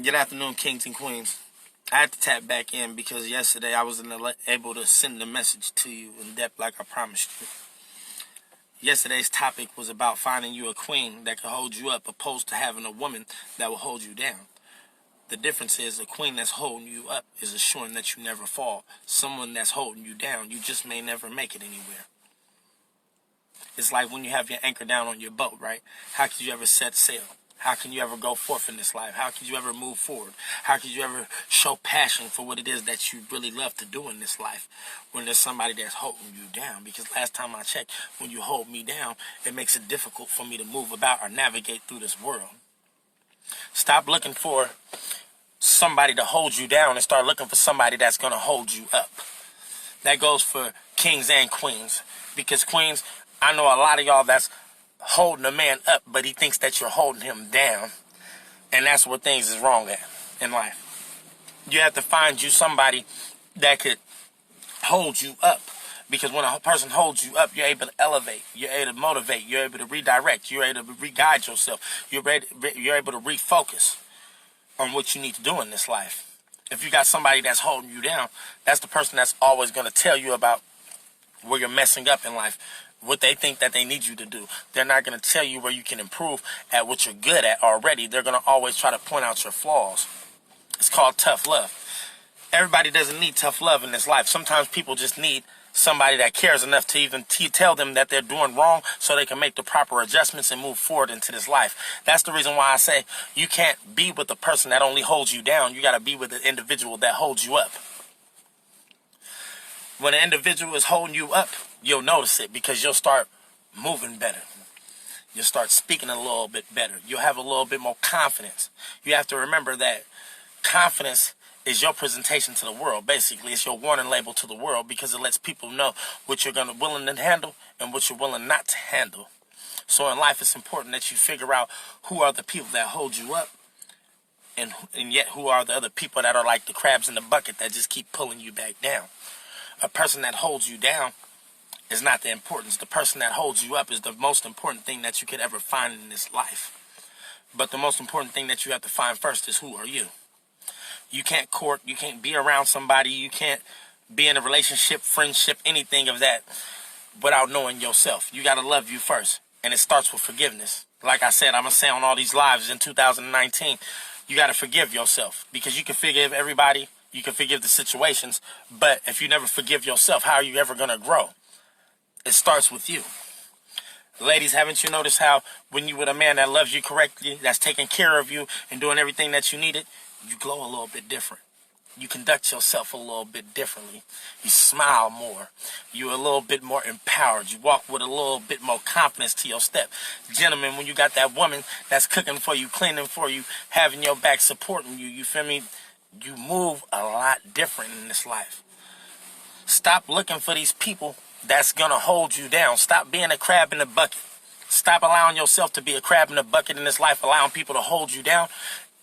Good afternoon, kings and queens. I had to tap back in because yesterday I wasn't able to send the message to you in depth like I promised you. Yesterday's topic was about finding you a queen that can hold you up opposed to having a woman that will hold you down. The difference is a queen that's holding you up is assuring that you never fall. Someone that's holding you down, you just may never make it anywhere. It's like when you have your anchor down on your boat, right? How could you ever set sail? How can you ever go forth in this life? How could you ever move forward? How could you ever show passion for what it is that you really love to do in this life when there's somebody that's holding you down? Because last time I checked, when you hold me down, it makes it difficult for me to move about or navigate through this world. Stop looking for somebody to hold you down and start looking for somebody that's going to hold you up. That goes for kings and queens. Because queens, I know a lot of y'all that's holding a man up, but he thinks that you're holding him down. And that's where things is wrong at in life. You have to find you somebody that could hold you up. Because when a person holds you up, you're able to elevate, you're able to motivate, you're able to redirect, you're able to re-guide yourself, you're able to refocus on what you need to do in this life. If you got somebody that's holding you down, that's the person that's always going to tell you about where you're messing up in life, what they think that they need you to do. They're not going to tell you where you can improve at what you're good at already. They're going to always try to point out your flaws. It's called tough love. Everybody doesn't need tough love in this life. Sometimes people just need somebody that cares enough to even tell them that they're doing wrong so they can make the proper adjustments and move forward into this life. That's the reason why I say you can't be with the person that only holds you down. You got to be with the individual that holds you up. When an individual is holding you up, you'll notice it because you'll start moving better. You'll start speaking a little bit better. You'll have a little bit more confidence. You have to remember that confidence is your presentation to the world. Basically, it's your warning label to the world because it lets people know what you're willing to handle and what you're willing not to handle. So in life, it's important that you figure out who are the people that hold you up and yet who are the other people that are like the crabs in the bucket that just keep pulling you back down. A person that holds you down is not the importance. The person that holds you up is the most important thing that you could ever find in this life. But the most important thing that you have to find first is who are you. You can't court, you can't be around somebody, you can't be in a relationship, friendship, anything of that without knowing yourself. You got to love you first. And it starts with forgiveness. Like I said, I'm going to say on all these lives in 2019, you got to forgive yourself. Because you can forgive everybody, you can forgive the situations, but if you never forgive yourself, how are you ever going to grow? It starts with you. Ladies, haven't you noticed how when you with a man that loves you correctly, that's taking care of you and doing everything that you needed, you glow a little bit different. You conduct yourself a little bit differently. You smile more. You're a little bit more empowered. You walk with a little bit more confidence to your step. Gentlemen, when you got that woman that's cooking for you, cleaning for you, having your back, supporting you, you feel me? You move a lot different in this life. Stop looking for these people that's going to hold you down. Stop being a crab in the bucket. Stop allowing yourself to be a crab in the bucket in this life, allowing people to hold you down,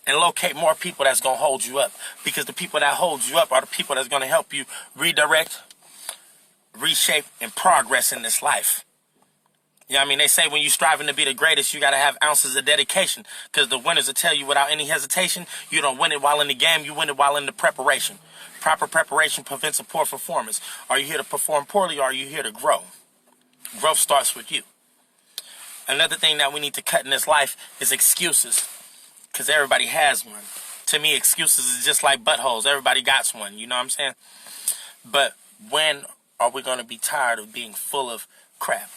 and locate more people that's going to hold you up. Because the people that hold you up are the people that's going to help you redirect, reshape, and progress in this life. You know what I mean? They say when you're striving to be the greatest, you got to have ounces of dedication. Because the winners will tell you without any hesitation, you don't win it while in the game, you win it while in the preparation. Proper preparation prevents a poor performance. Are you here to perform poorly or are you here to grow? Growth starts with you. Another thing that we need to cut in this life is excuses. Because everybody has one. To me, excuses is just like buttholes. Everybody got one, you know what I'm saying? But when are we going to be tired of being full of crap?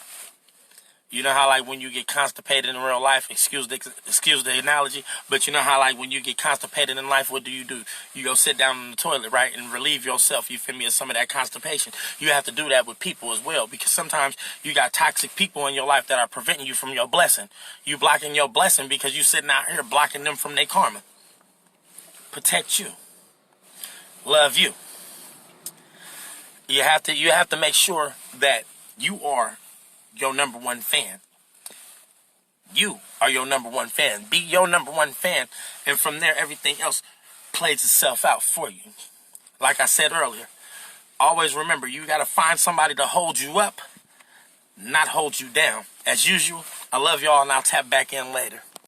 You know how like when you get constipated in real life, excuse the analogy, but you know how like when you get constipated in life, what do? You go sit down in the toilet, right, and relieve yourself, you feel me, of some of that constipation. You have to do that with people as well, because sometimes you got toxic people in your life that are preventing you from your blessing. You blocking your blessing because you sitting out here blocking them from their karma. Protect you. Love you. You have to make sure that you are your number one fan. You are your number one fan. Be your number one fan, and from there everything else plays itself out for you. Like I said earlier, always remember you got to find somebody to hold you up, not hold you down. As usual, I love y'all, and I'll tap back in later.